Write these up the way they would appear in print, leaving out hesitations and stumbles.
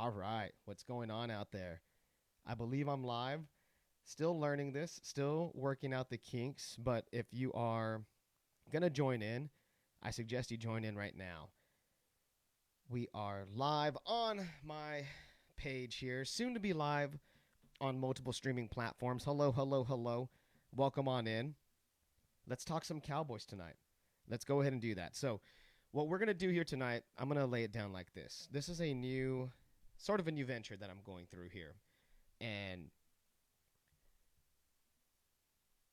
All right, what's going on out there? I believe I'm live. Still learning this, still working out the kinks, but if you are going to join in, I suggest you join in right now. We are live on my page here, soon to be live on multiple streaming platforms. Hello, hello, hello. Welcome on in. Let's talk some Cowboys tonight. Let's go ahead and do that. So, what we're going to do here tonight, I'm going to lay it down like this. This is sort of a new venture that I'm going through here. And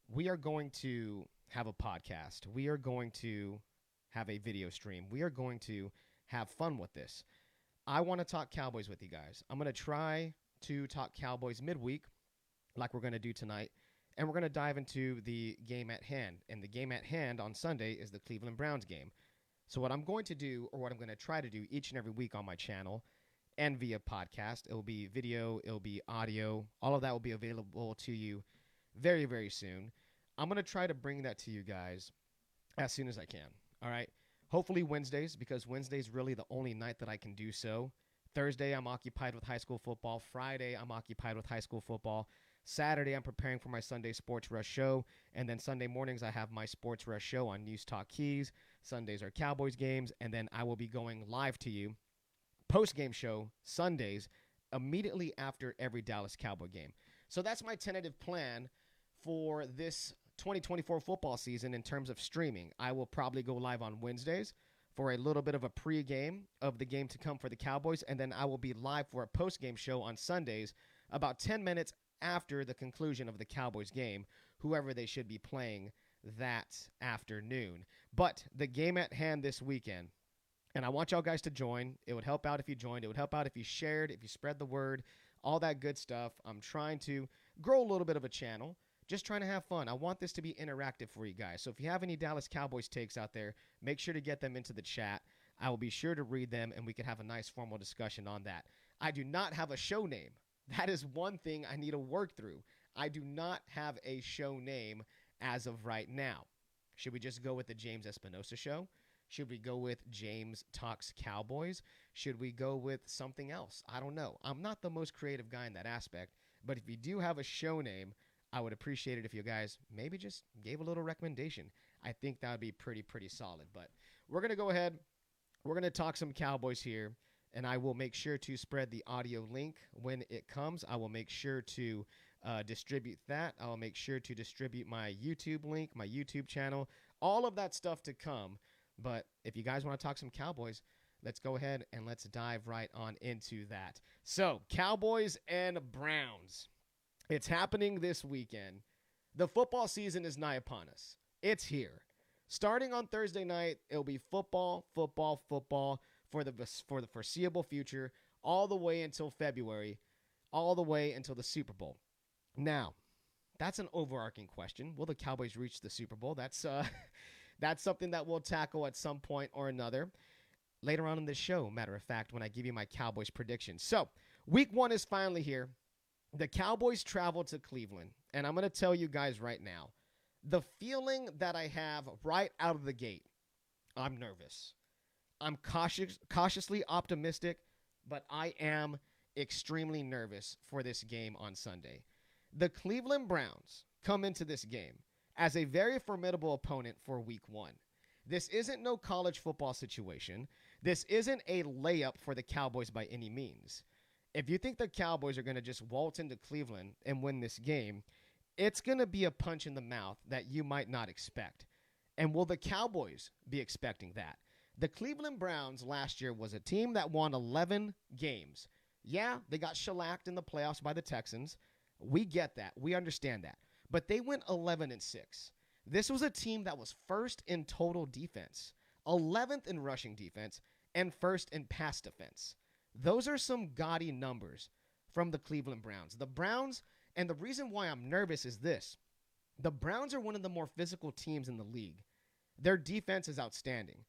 we are going to have a podcast. We are going to have a video stream. We are going to have fun with this. I want to talk Cowboys with you guys. I'm going to try to talk Cowboys midweek like we're going to do tonight. And we're going to dive into the game at hand. And the game at hand on Sunday is the Cleveland Browns game. So what I'm going to do, or what I'm going to try to do each and every week on my channel and via podcast, it will be video, it will be audio. All of that will be available to you very, very soon. I'm going to try to bring that to you guys as soon as I can. All right. Hopefully Wednesdays, because Wednesday's really the only night that I can do so. Thursday, I'm occupied with high school football. Friday, I'm occupied with high school football. Saturday, I'm preparing for my Sunday Sports Rush show. And then Sunday mornings, I have my Sports Rush show on News Talk Keys. Sundays are Cowboys games. And then I will be going live to you, post-game show, Sundays, immediately after every Dallas Cowboy game. So that's my tentative plan for this 2024 football season in terms of streaming. I will probably go live on Wednesdays for a little bit of a pre-game of the game to come for the Cowboys, and then I will be live for a post-game show on Sundays about 10 minutes after the conclusion of the Cowboys game, whoever they should be playing that afternoon. But the game at hand this weekend, and I want y'all guys to join. It would help out if you joined. It would help out if you shared, if you spread the word, all that good stuff. I'm trying to grow a little bit of a channel. Just trying to have fun. I want this to be interactive for you guys. So if you have any Dallas Cowboys takes out there, make sure to get them into the chat. I will be sure to read them, and we can have a nice formal discussion on that. I do not have a show name. That is one thing I need to work through. I do not have a show name as of right now. Should we just go with the James Espinosa Show? Should we go with James Talks Cowboys? Should we go with something else? I don't know. I'm not the most creative guy in that aspect, but if you do have a show name, I would appreciate it if you guys maybe just gave a little recommendation. I think that would be pretty solid. But we're going to go ahead. We're going to talk some Cowboys here, and I will make sure to spread the audio link when it comes. I will make sure to distribute that. I will make sure to distribute my YouTube link, my YouTube channel, all of that stuff to come. But if you guys want to talk some Cowboys, let's go ahead and let's dive right on into that. So, Cowboys and Browns. It's happening this weekend. The football season is nigh upon us. It's here. Starting on Thursday night, it'll be football for the foreseeable future, all the way until February, all the way until the Super Bowl. Now, that's an overarching question. Will the Cowboys reach the Super Bowl? That's something that we'll tackle at some point or another later on in the show, matter of fact, when I give you my Cowboys predictions. So, week 1 is finally here. The Cowboys travel to Cleveland, and I'm going to tell you guys right now, the feeling that I have right out of the gate, I'm nervous. I'm cautiously optimistic, but I am extremely nervous for this game on Sunday. The Cleveland Browns come into this game as a very formidable opponent for week 1. This isn't no college football situation. This isn't a layup for the Cowboys by any means. If you think the Cowboys are going to just waltz into Cleveland and win this game, it's going to be a punch in the mouth that you might not expect. And will the Cowboys be expecting that? The Cleveland Browns last year was a team that won 11 games. Yeah, they got shellacked in the playoffs by the Texans. We get that. We understand that. But they went 11-6. This was a team that was first in total defense, 11th in rushing defense, and first in pass defense. Those are some gaudy numbers from the Cleveland Browns. The Browns, and the reason why I'm nervous is this. The Browns are one of the more physical teams in the league. Their defense is outstanding.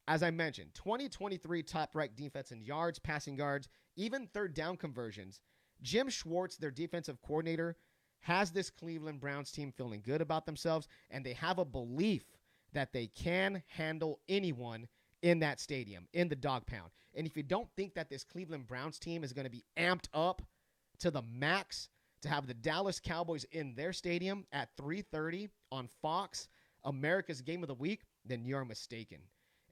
As I mentioned, 2023 top-ranked defense in yards, passing yards, even third down conversions. Jim Schwartz, their defensive coordinator, has this Cleveland Browns team feeling good about themselves, and they have a belief that they can handle anyone in that stadium, in the dog pound. And if you don't think that this Cleveland Browns team is going to be amped up to the max to have the Dallas Cowboys in their stadium at 3:30 on Fox, America's Game of the Week, then you're mistaken.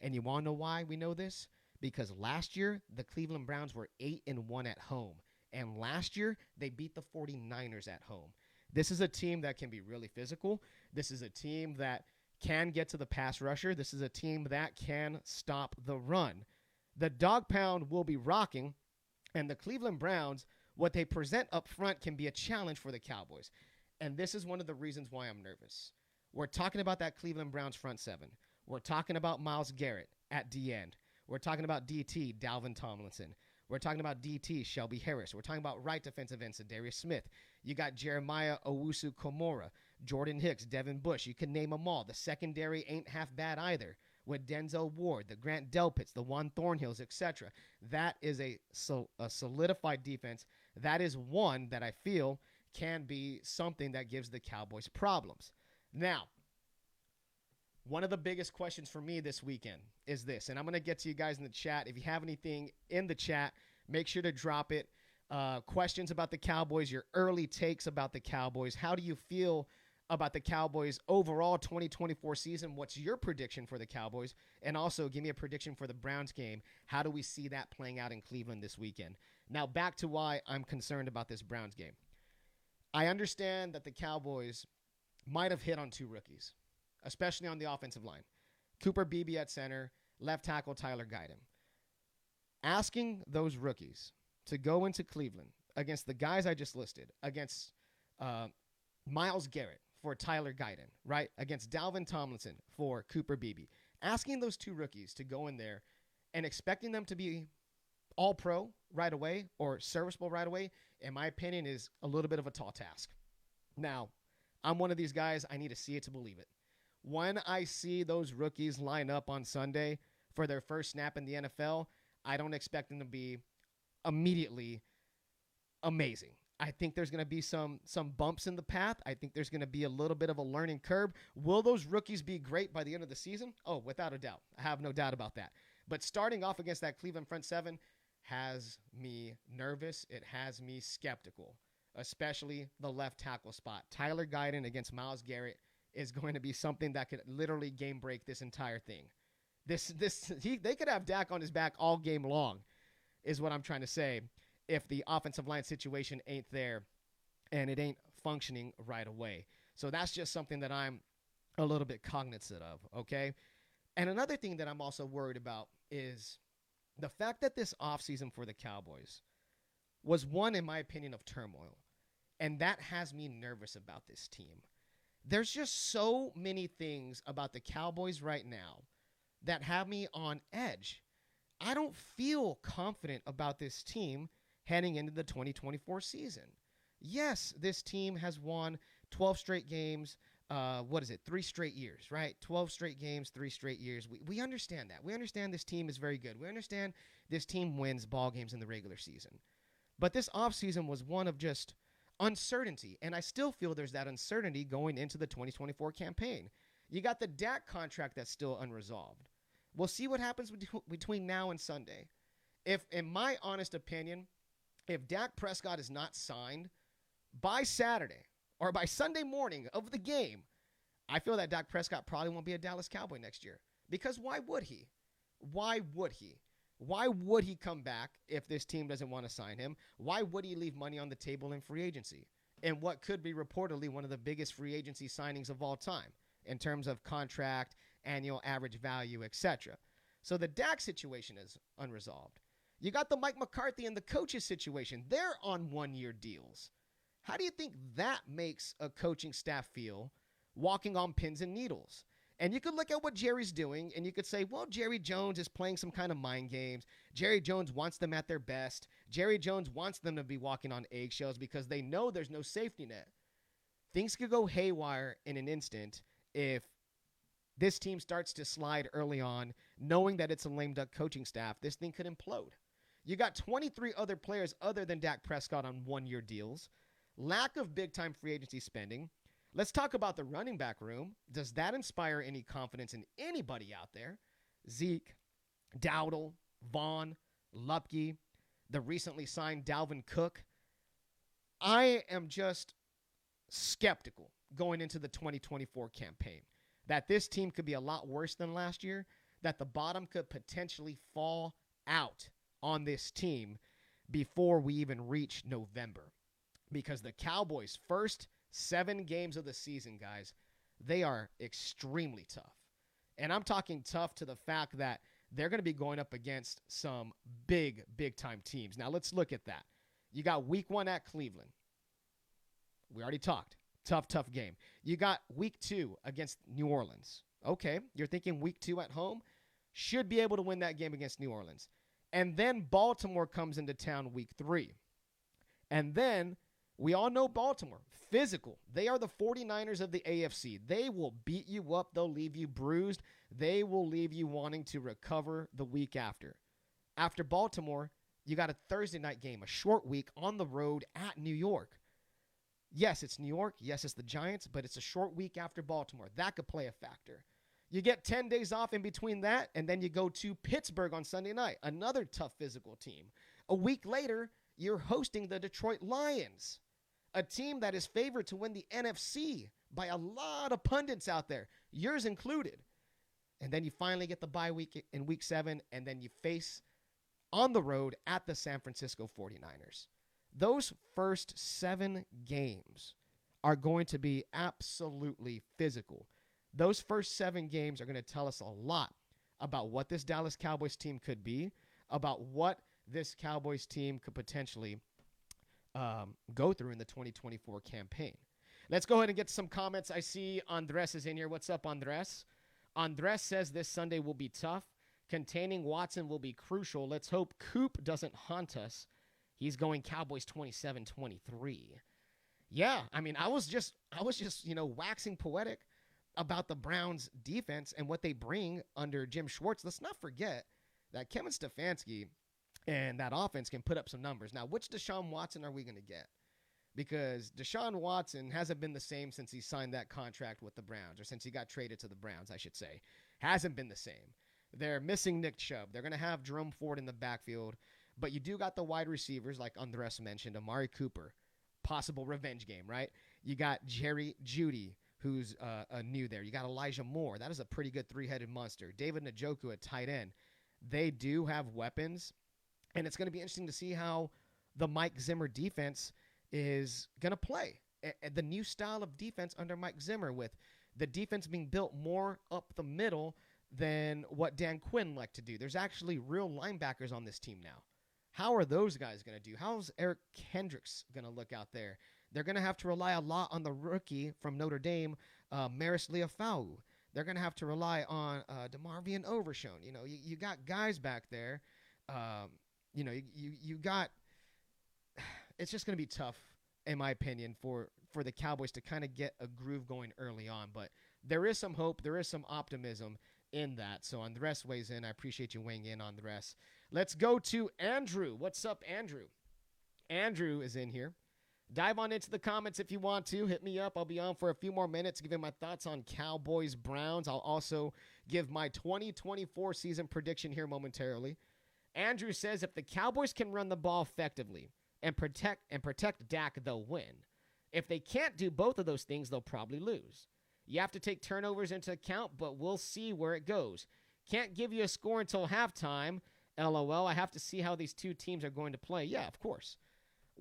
And you want to know why we know this? Because last year, the Cleveland Browns were 8-1 at home. And last year, they beat the 49ers at home. This is a team that can be really physical. This is a team that can get to the pass rusher. This is a team that can stop the run. The dog pound will be rocking, and the Cleveland Browns, what they present up front can be a challenge for the Cowboys. And this is one of the reasons why I'm nervous. We're talking about that Cleveland Browns front seven. We're talking about Myles Garrett at D end. We're talking about DT, Dalvin Tomlinson. We're talking about DT, Shelby Harris. We're talking about right defensive end, Darius Smith. You got Jeremiah Owusu-Komora, Jordan Hicks, Devin Bush. You can name them all. The secondary ain't half bad either with Denzel Ward, the Grant Delpits, the Juan Thornhills, etc. That is a solidified defense. That is one that I feel can be something that gives the Cowboys problems. Now, one of the biggest questions for me this weekend is this, and I'm going to get to you guys in the chat. If you have anything in the chat, make sure to drop it. Questions about the Cowboys, your early takes about the Cowboys. How do you feel about the Cowboys overall 2024 season? What's your prediction for the Cowboys? And also give me a prediction for the Browns game. How do we see that playing out in Cleveland this weekend? Now back to why I'm concerned about this Browns game. I understand that the Cowboys might have hit on two rookies, especially on the offensive line. Cooper Beebe at center, left tackle Tyler Guyton. Asking those rookies to go into Cleveland against the guys I just listed, against Myles Garrett for Tyler Guyton, right? Against Dalvin Tomlinson for Cooper Beebe. Asking those two rookies to go in there and expecting them to be all pro right away or serviceable right away, in my opinion, is a little bit of a tall task. Now, I'm one of these guys, I need to see it to believe it. When I see those rookies line up on Sunday for their first snap in the NFL, I don't expect them to be immediately amazing. I think there's going to be some bumps in the path. I think there's going to be a little bit of a learning curve. Will those rookies be great by the end of the season? Oh, without a doubt. I have no doubt about that. But starting off against that Cleveland front seven has me nervous. It has me skeptical, especially the left tackle spot. Tyler Guyton against Myles Garrett is going to be something that could literally game break this entire thing. They could have Dak on his back all game long, is what I'm trying to say, if the offensive line situation ain't there and it ain't functioning right away. So that's just something that I'm a little bit cognizant of, okay? And another thing that I'm also worried about is the fact that this offseason for the Cowboys was one, in my opinion, of turmoil. And that has me nervous about this team. There's just so many things about the Cowboys right now that have me on edge. I don't feel confident about this team heading into the 2024 season. Yes, this team has won 12 straight games. 3 straight years, right? 12 straight games, 3 straight years. We understand that. We understand this team is very good. We understand this team wins ball games in the regular season. But this offseason was one of just uncertainty, and I still feel there's that uncertainty going into the 2024 campaign. You got the Dak contract that's still unresolved. We'll see what happens between now and Sunday. If, in my honest opinion, if Dak Prescott is not signed by Saturday or by Sunday morning of the game, I feel that Dak Prescott probably won't be a Dallas Cowboy next year. Because why would he? Why would he? Why would he come back if this team doesn't want to sign him? Why would he leave money on the table in free agency? And what could be reportedly one of the biggest free agency signings of all time in terms of contract, annual average value, etc. So the Dak situation is unresolved. You got the Mike McCarthy and the coaches situation. They're on one-year deals. How do you think that makes a coaching staff feel walking on pins and needles? And you could look at what Jerry's doing, and you could say, well, Jerry Jones is playing some kind of mind games. Jerry Jones wants them at their best. Jerry Jones wants them to be walking on eggshells because they know there's no safety net. Things could go haywire in an instant if this team starts to slide early on, knowing that it's a lame duck coaching staff. This thing could implode. You got 23 other players other than Dak Prescott on one-year deals. Lack of big-time free agency spending. Let's talk about the running back room. Does that inspire any confidence in anybody out there? Zeke, Dowdle, Vaughn, Lupke, the recently signed Dalvin Cook. I am just skeptical going into the 2024 campaign that this team could be a lot worse than last year, that the bottom could potentially fall out on this team before we even reach November. Because the Cowboys' first 7 games of the season, guys, they are extremely tough. And I'm talking tough to the fact that they're going to be going up against some big time teams. Now, let's look at that. You got week 1 at Cleveland. We already talked. Tough game. You got week 2 against New Orleans. Okay, you're thinking week 2 at home. Should be able to win that game against New Orleans. And then Baltimore comes into town week 3. And then we all know Baltimore. Physical. They are the 49ers of the AFC. They will beat you up. They'll leave you bruised. They will leave you wanting to recover the week after. After Baltimore, you got a Thursday night game, a short week on the road at New York. Yes, it's New York. Yes, it's the Giants, but it's a short week after Baltimore. That could play a factor. You get 10 days off in between that, and then you go to Pittsburgh on Sunday night, another tough physical team. A week later, you're hosting the Detroit Lions, a team that is favored to win the NFC by a lot of pundits out there, yours included. And then you finally get the bye week in week 7, and then you face on the road at the San Francisco 49ers. Those first 7 games are going to be absolutely physical. Those first 7 games are going to tell us a lot about what this Dallas Cowboys team could be, about what this Cowboys team could potentially go through in the 2024 campaign. Let's go ahead and get some comments. I see Andres is in here. What's up, Andres? Andres says this Sunday will be tough. Containing Watson will be crucial. Let's hope Coop doesn't haunt us. He's going Cowboys 27-23. Yeah, I mean, I was just, waxing poetic about the Browns defense and what they bring under Jim Schwartz. Let's not forget that Kevin Stefanski and that offense can put up some numbers. Now, which Deshaun Watson are we going to get? Because Deshaun Watson hasn't been the same since he signed that contract with the Browns, or since he got traded to the Browns, I should say. Hasn't been the same. They're missing Nick Chubb. They're going to have Jerome Ford in the backfield. But you do got the wide receivers, like Andres mentioned, Amari Cooper, possible revenge game, right? You got Jerry Jeudy, who's new there. You got Elijah Moore. That is a pretty good 3-headed monster. David Njoku at tight end. They do have weapons, and it's going to be interesting to see how the Mike Zimmer defense is going to play. The new style of defense under Mike Zimmer, with the defense being built more up the middle than what Dan Quinn liked to do. There's actually real linebackers on this team now. How are those guys going to do? How's Eric Kendricks going to look out there? They're going to have to rely a lot on the rookie from Notre Dame, Maris Liufau. They're going to have to rely on DeMarvion Overshown. You got guys back there. You got – it's just going to be tough, in my opinion, for the Cowboys to kind of get a groove going early on. But there is some hope. There is some optimism in that. So Andres weighs in. I appreciate you weighing in on the rest. Let's go to Andrew. What's up, Andrew? Andrew is in here. Dive on into the comments if you want to. Hit me up. I'll be on for a few more minutes giving my thoughts on Cowboys Browns. I'll also give my 2024 season prediction here momentarily. Andrew says if the Cowboys can run the ball effectively and protect Dak, they'll win. If they can't do both of those things, they'll probably lose. You have to take turnovers into account, but we'll see where it goes. Can't give you a score until halftime. LOL, I have to see how these two teams are going to play. Yeah, of course.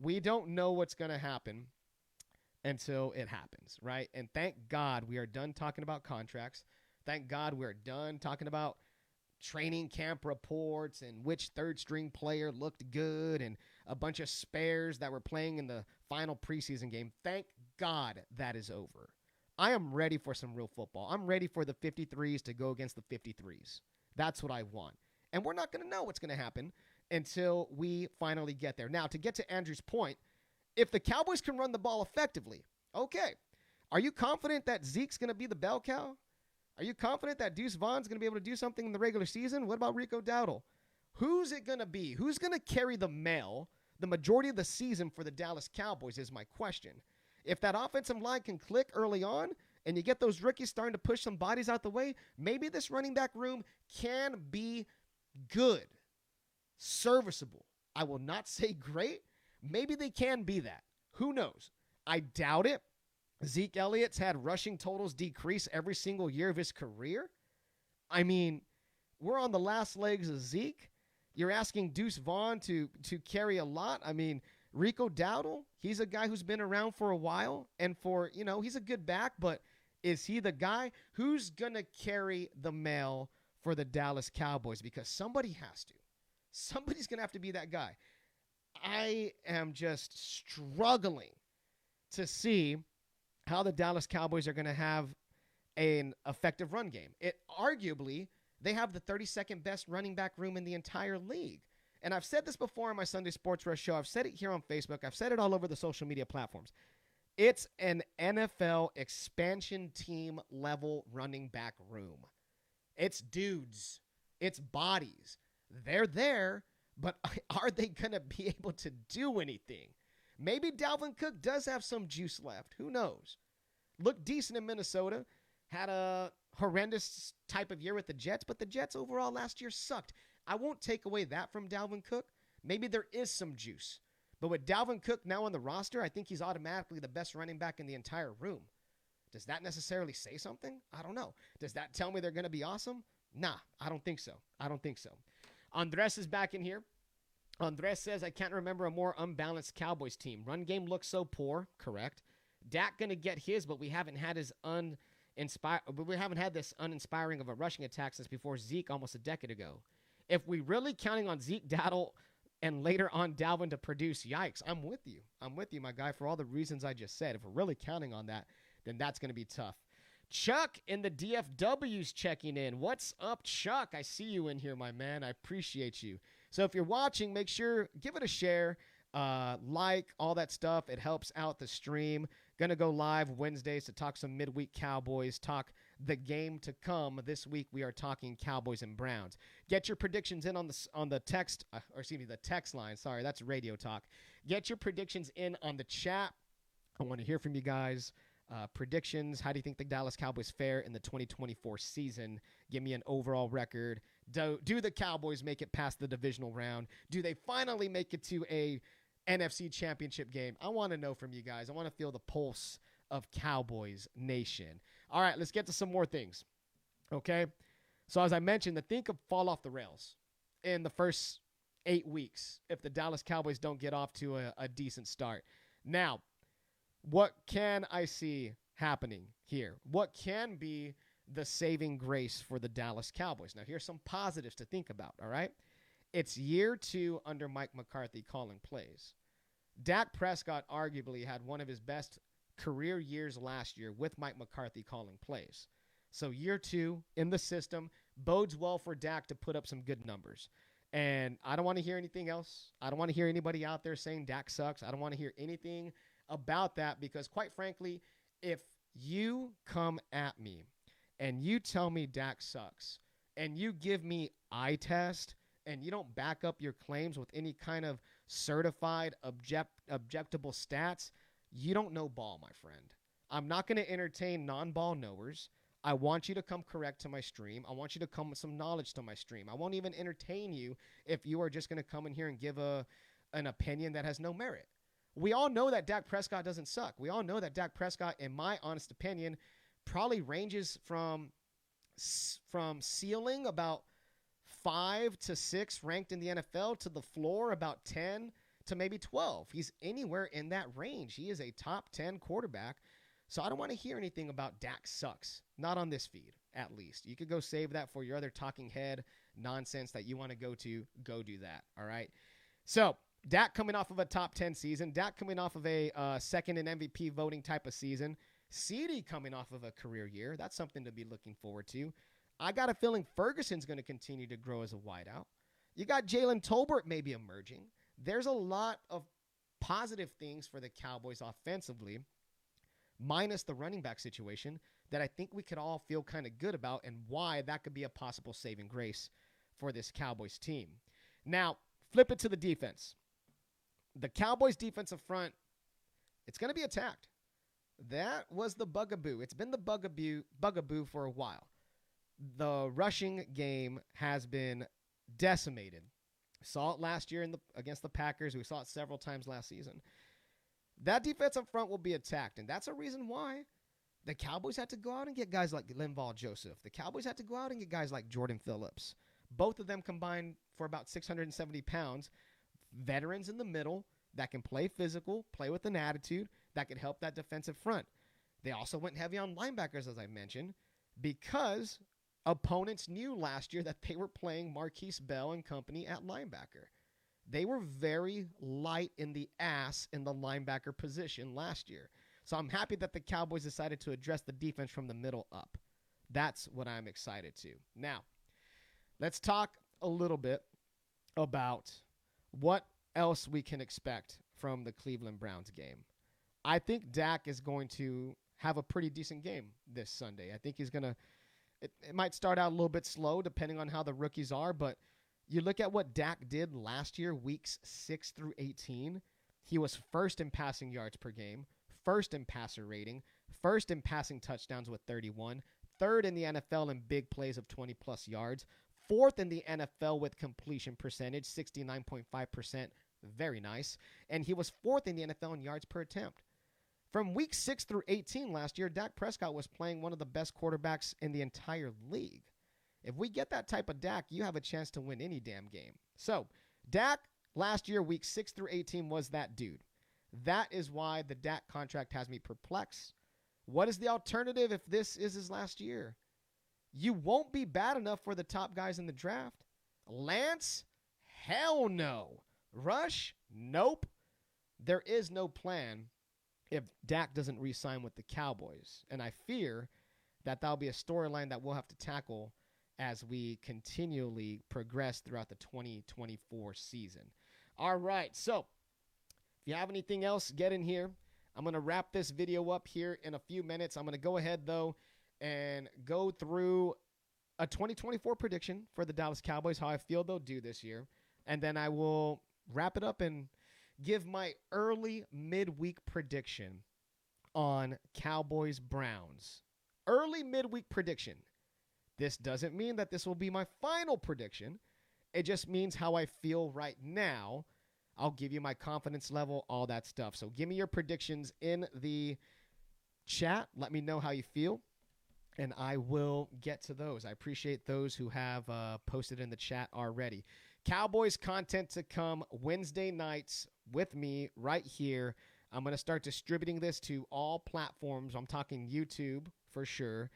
We don't know what's going to happen until it happens, right? And thank God we are done talking about contracts. Thank God we're done talking about training camp reports and which third-string player looked good and a bunch of spares that were playing in the final preseason game. Thank God that is over. I am ready for some real football. I'm ready for the 53s to go against the 53s. That's what I want. And we're not going to know what's going to happen until we finally get there. Now, to get to Andrew's point, if the Cowboys can run the ball effectively, okay. Are you confident that Zeke's going to be the bell cow? Are you confident that Deuce Vaughn's going to be able to do something in the regular season? What about Rico Dowdle? Who's it going to be? Who's going to carry the mail the majority of the season for the Dallas Cowboys is my question. If that offensive line can click early on and you get those rookies starting to push some bodies out the way, maybe this running back room can be good, serviceable. I will not say great. Maybe they can be that. Who knows? I doubt it. Zeke Elliott's had rushing totals decrease every single year of his career. I mean, we're on the last legs of Zeke. You're asking Deuce Vaughn to carry a lot. I mean, Rico Dowdle, he's a guy who's been around for a while. And he's a good back, but is he the guy? Who's going to carry the mail for the Dallas Cowboys? Because somebody has to. Somebody's going to have to be that guy. I am just struggling to see how the Dallas Cowboys are going to have an effective run game. Arguably, they have the 32nd best running back room in the entire league. And I've said this before on my Sunday Sports Rush show. I've said it here on Facebook. I've said it all over the social media platforms. It's an NFL expansion team level running back room. It's dudes. It's bodies. They're there, but are they going to be able to do anything? Maybe Dalvin Cook does have some juice left. Who knows? Looked decent in Minnesota. Had a horrendous type of year with the Jets, but the Jets overall last year sucked. I won't take away that from Dalvin Cook. Maybe there is some juice. But with Dalvin Cook now on the roster, I think he's automatically the best running back in the entire room. Does that necessarily say something? I don't know. Does that tell me they're going to be awesome? Nah, I don't think so. Andres is back in here. Andres says, I can't remember a more unbalanced Cowboys team. Run game looks so poor. Correct. Dak going to get his, but we haven't had this uninspiring of a rushing attack since before Zeke almost a decade ago. If we really counting on Zeke, Daddle, and later on Dalvin to produce, yikes, I'm with you. I'm with you, my guy, for all the reasons I just said. If we're really counting on that, then that's going to be tough. Chuck in the DFW's checking in. What's up, Chuck? I see you in here, my man. I appreciate you. So if you're watching, make sure, give it a share, like, all that stuff. It helps out the stream. Going to go live Wednesdays to talk some midweek Cowboys, talk the game to come. This week we are talking Cowboys and Browns. Get your predictions in on the text, the text line. Sorry, that's radio talk. Get your predictions in on the chat. I want to hear from you guys. Predictions. How do you think the Dallas Cowboys fare in the 2024 season? Give me an overall record. Do the Cowboys make it past the divisional round? Do they finally make it to a NFC championship game? I want to know from you guys. I want to feel the pulse of Cowboys Nation. All right, let's get to some more things. Okay? So as I mentioned, the thing could fall off the rails in the first 8 weeks if the Dallas Cowboys don't get off to a decent start. Now, what can I see happening here? What can be the saving grace for the Dallas Cowboys? Now, here's some positives to think about, all right? It's year 2 under Mike McCarthy calling plays. Dak Prescott arguably had one of his best career years last year with Mike McCarthy calling plays. So year 2 in the system bodes well for Dak to put up some good numbers. And I don't want to hear anything else. I don't want to hear anybody out there saying Dak sucks. I don't want to hear anything about that because, quite frankly, if you come at me and you tell me Dak sucks and you give me eye test and you don't back up your claims with any kind of certified objectable stats, you don't know ball, my friend. I'm not going to entertain non-ball knowers. I want you to come correct to my stream. I want you to come with some knowledge to my stream. I won't even entertain you if you are just going to come in here and give an opinion that has no merit. We all know that Dak Prescott doesn't suck. We all know that Dak Prescott, in my honest opinion, probably ranges from ceiling about 5 to 6 ranked in the NFL to the floor about 10 to maybe 12. He's anywhere in that range. He is a top 10 quarterback. So I don't want to hear anything about Dak sucks. Not on this feed, at least. You could go save that for your other talking head nonsense that you want to go do that, all right? So Dak coming off of a top 10 season. Dak coming off of a second in MVP voting type of season. CeeDee coming off of a career year. That's something to be looking forward to. I got a feeling Ferguson's going to continue to grow as a wideout. You got Jalen Tolbert maybe emerging. There's a lot of positive things for the Cowboys offensively, minus the running back situation, that I think we could all feel kind of good about and why that could be a possible saving grace for this Cowboys team. Now, flip it to the defense. The Cowboys defensive front, it's going to be attacked. That was the bugaboo. It's been the bugaboo for a while. The rushing game has been decimated. Saw it last year against the Packers. We saw it several times last season. That defensive front will be attacked, and that's a reason why the Cowboys had to go out and get guys like Linval Joseph. The Cowboys had to go out and get guys like Jordan Phillips. Both of them combined for about 670 pounds. Veterans in the middle that can play physical, play with an attitude, that can help that defensive front. They also went heavy on linebackers, as I mentioned, because opponents knew last year that they were playing Marquise Bell and company at linebacker. They were very light in the ass in the linebacker position last year. So I'm happy that the Cowboys decided to address the defense from the middle up. That's what I'm excited to. Now, let's talk a little bit about what else we can expect from the Cleveland Browns game. I think Dak is going to have a pretty decent game this Sunday. I think he's going to it might start out a little bit slow depending on how the rookies are, but you look at what Dak did last year, weeks 6 through 18. He was first in passing yards per game, first in passer rating, first in passing touchdowns with 31, third in the NFL in big plays of 20-plus yards, fourth in the NFL with completion percentage, 69.5%, very nice, and he was fourth in the NFL in yards per attempt. From week 6 through 18 last year, Dak Prescott was playing one of the best quarterbacks in the entire league. If we get that type of Dak, you have a chance to win any damn game. So, Dak last year, week 6 through 18, was that dude. That is why the Dak contract has me perplexed. What is the alternative if this is his last year? You won't be bad enough for the top guys in the draft. Lance? Hell no. Rush? Nope. There is no plan if Dak doesn't re-sign with the Cowboys. And I fear that that'll be a storyline that we'll have to tackle as we continually progress throughout the 2024 season. All right, so if you have anything else, get in here. I'm going to wrap this video up here in a few minutes. I'm going to go ahead, though, and go through a 2024 prediction for the Dallas Cowboys, how I feel they'll do this year. And then I will wrap it up and give my early midweek prediction on Cowboys-Browns. Early midweek prediction. This doesn't mean that this will be my final prediction. It just means how I feel right now. I'll give you my confidence level, all that stuff. So give me your predictions in the chat. Let me know how you feel, and I will get to those. I appreciate those who have posted in the chat already. Cowboys content to come Wednesday nights with me right here. I'm going to start distributing this to all platforms. I'm talking YouTube for sure.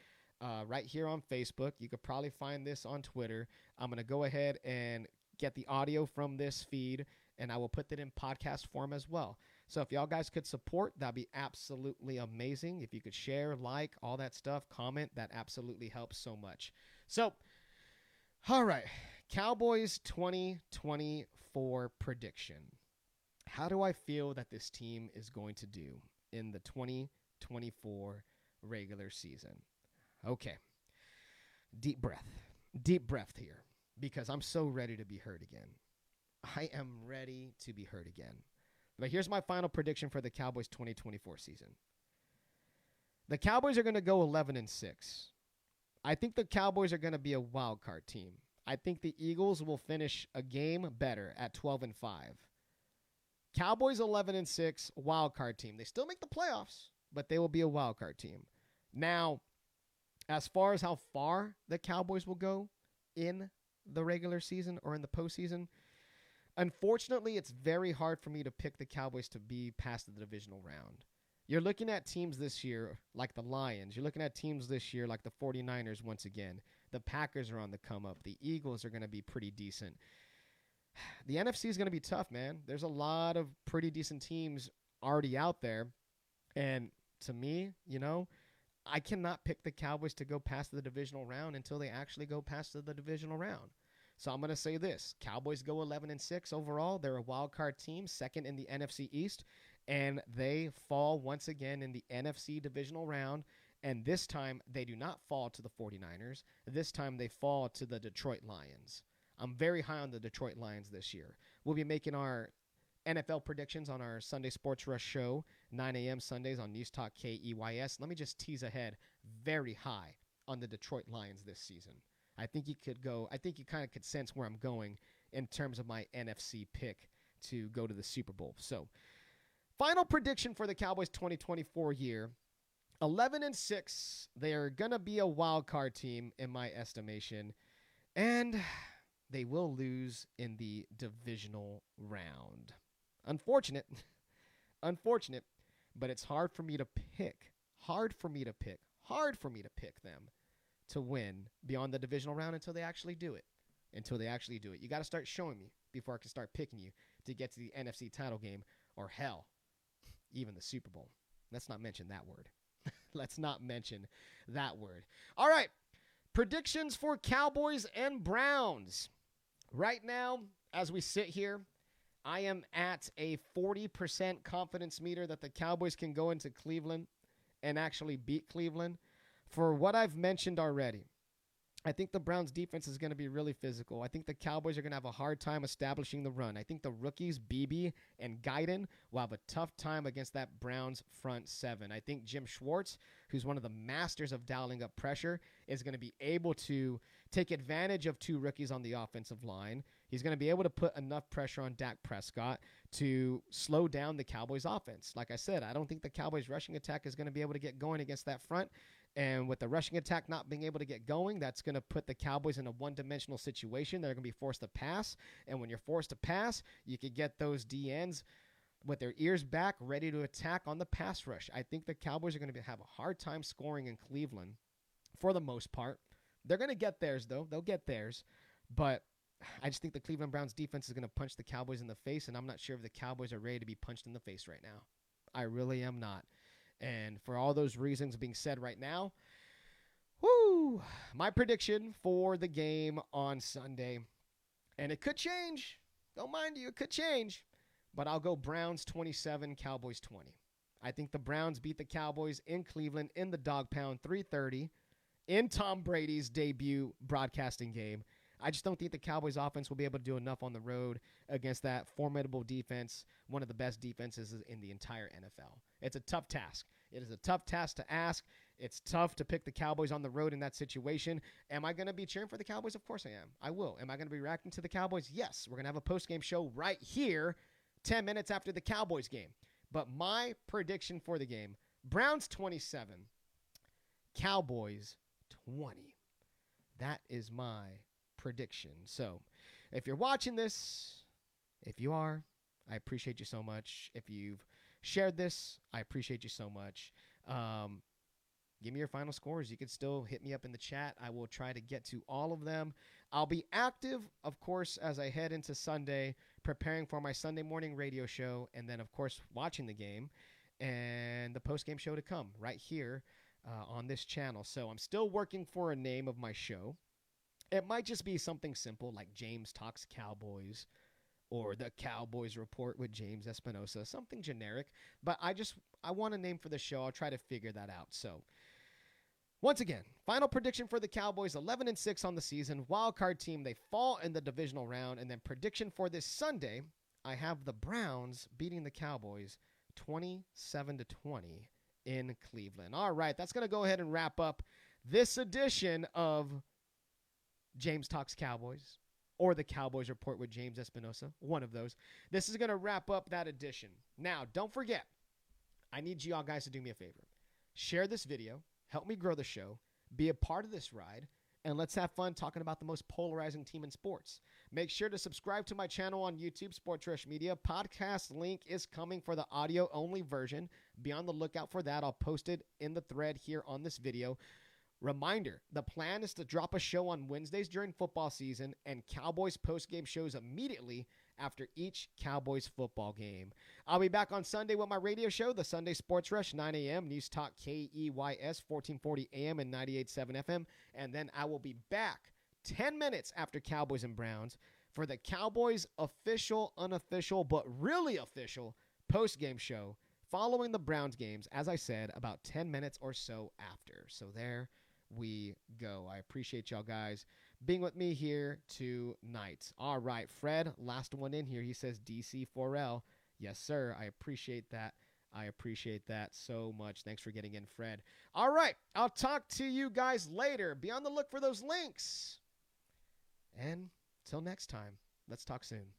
Right here on Facebook. You could probably find this on Twitter. I'm going to go ahead and get the audio from this feed, and I will put that in podcast form as well. So if y'all guys could support, that'd be absolutely amazing. If you could share, like, all that stuff, comment, that absolutely helps so much. So, all right, Cowboys 2024 prediction. How do I feel that this team is going to do in the 2024 regular season? Okay, deep breath here, because I'm so ready to be hurt again. I am ready to be hurt again. But here's my final prediction for the Cowboys 2024 season. The Cowboys are going to go 11-6. I think the Cowboys are going to be a wild card team. I think the Eagles will finish a game better at 12-5. Cowboys 11-6, wild card team. They still make the playoffs, but they will be a wild card team. Now, as far as how far the Cowboys will go in the regular season or in the postseason, unfortunately, it's very hard for me to pick the Cowboys to be past the divisional round. You're looking at teams this year like the Lions. You're looking at teams this year like the 49ers once again. The Packers are on the come up. The Eagles are going to be pretty decent. The NFC is going to be tough, man. There's a lot of pretty decent teams already out there. And to me, I cannot pick the Cowboys to go past the divisional round until they actually go past the divisional round. So I'm going to say this. Cowboys go 11-6 overall. They're a wild card team, second in the NFC East, and they fall once again in the NFC divisional round. And this time, they do not fall to the 49ers. This time, they fall to the Detroit Lions. I'm very high on the Detroit Lions this year. We'll be making our NFL predictions on our Sunday Sports Rush show, 9 a.m. Sundays on News Talk KEYS. Let me just tease ahead. Very high on the Detroit Lions this season. I think you could go. I think you kind of could sense where I'm going in terms of my NFC pick to go to the Super Bowl. So, final prediction for the Cowboys 2024 year: 11-6. They are gonna be a wild card team in my estimation, and they will lose in the divisional round. Unfortunate, unfortunate, but it's hard for me to pick. Hard for me to pick. Hard for me to pick them to win beyond the divisional round until they actually do it. Until they actually do it. You got to start showing me before I can start picking you to get to the NFC title game, or hell, even the Super Bowl. Let's not mention that word. Let's not mention that word. All right. Predictions for Cowboys and Browns. Right now, as we sit here, I am at a 40% confidence meter that the Cowboys can go into Cleveland and actually beat Cleveland. For what I've mentioned already, I think the Browns defense is going to be really physical. I think the Cowboys are going to have a hard time establishing the run. I think the rookies, Beebe and Guyton, will have a tough time against that Browns front seven. I think Jim Schwartz, who's one of the masters of dialing up pressure, is going to be able to take advantage of two rookies on the offensive line. He's going to be able to put enough pressure on Dak Prescott to slow down the Cowboys offense. Like I said, I don't think the Cowboys rushing attack is going to be able to get going against that front. And with the rushing attack not being able to get going, that's going to put the Cowboys in a one-dimensional situation. They're going to be forced to pass. And when you're forced to pass, you could get those DNs with their ears back, ready to attack on the pass rush. I think the Cowboys are going to have a hard time scoring in Cleveland for the most part. They're going to get theirs, though. They'll get theirs. But I just think the Cleveland Browns defense is going to punch the Cowboys in the face, and I'm not sure if the Cowboys are ready to be punched in the face right now. I really am not. And for all those reasons being said right now, my prediction for the game on Sunday, and it could change. Don't mind you, it could change. But I'll go Browns 27, Cowboys 20. I think the Browns beat the Cowboys in Cleveland in the Dog Pound 3:30 in Tom Brady's debut broadcasting game. I just don't think the Cowboys offense will be able to do enough on the road against that formidable defense, one of the best defenses in the entire NFL. It's a tough task. It is a tough task to ask. It's tough to pick the Cowboys on the road in that situation. Am I going to be cheering for the Cowboys? Of course I am. I will. Am I going to be reacting to the Cowboys? Yes. We're going to have a post-game show right here 10 minutes after the Cowboys game. But my prediction for the game, Browns 27, Cowboys 20. That is my prediction. So if you're watching this, if you are, I appreciate you so much. If you've shared this, I appreciate you so much. Give me your final scores. You can still hit me up in the chat. I will try to get to all of them. I'll be active, of course, as I head into Sunday, preparing for my Sunday morning radio show, and then, of course, watching the game and the post-game show to come right here on this channel. So I'm still working for a name of my show. It might just be something simple like James Talks Cowboys or the Cowboys Report with James Espinosa, something generic. But I want a name for the show. I'll try to figure that out. So once again, final prediction for the Cowboys, 11-6 on the season. Wildcard team, they fall in the divisional round. And then prediction for this Sunday, I have the Browns beating the Cowboys 27-20 in Cleveland. All right, that's going to go ahead and wrap up this edition of James Talks Cowboys or the Cowboys Report with James Espinosa, one of those. This is going to wrap up that edition. Now, don't forget, I need you all guys to do me a favor. Share this video, help me grow the show, be a part of this ride, and let's have fun talking about the most polarizing team in sports. Make sure to subscribe to my channel on YouTube, Sports Rush Media. Podcast link is coming for the audio-only version. Be on the lookout for that. I'll post it in the thread here on this video. Reminder, the plan is to drop a show on Wednesdays during football season and Cowboys post-game shows immediately after each Cowboys football game. I'll be back on Sunday with my radio show, the Sunday Sports Rush, 9 a.m., News Talk KEYS, 1440 a.m. and 98.7 FM. And then I will be back 10 minutes after Cowboys and Browns for the Cowboys official, unofficial, but really official post-game show following the Browns games, as I said, about 10 minutes or so after. So there we go. I appreciate y'all guys being with me here tonight. All right, Fred, last one in here. He says DC4L. Yes, sir. I appreciate that. I appreciate that so much. Thanks for getting in, Fred. All right, I'll talk to you guys later. Be on the look for those links And till next time, let's talk soon.